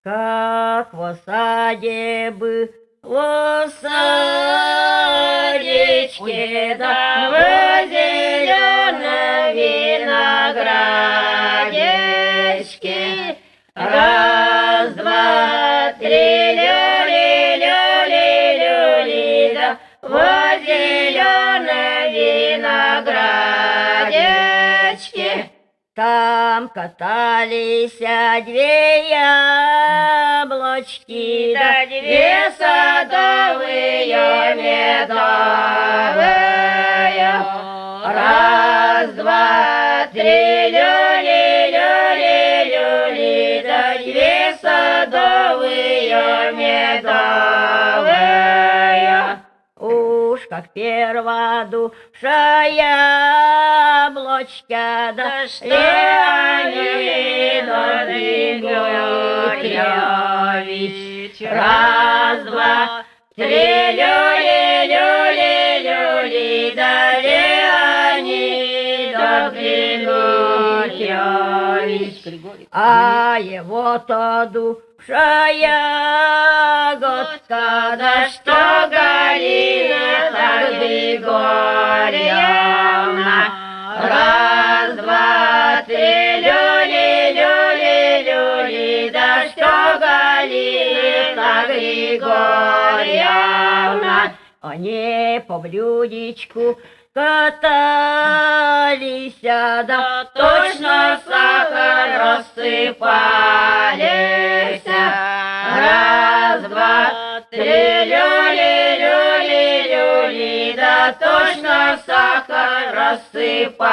Как в осаде было садичке, да в зеленом виноградечке. Раз, два, три, люли, люли, люли, да в зеленом виноградечке. Там катались две яблочки, да две садовые медовые. Раз, два, три, люли, люли, люли, да две садовые медовые. Уж как перво душа яблочка, дошли они до Григорьевич. Раз, два, три, люли, люли, люли, дали они до Григорьевич. А его-то душа ягодка, да что Галина, так Григорьевна. Раз, два, три, люли, люли, люли, да что Галина, так Григорьевна. Они по блюдечку катались, да точно сахар рассыпались. Раз, два, три, люли, люли, люли, да точно сахар рассыпались.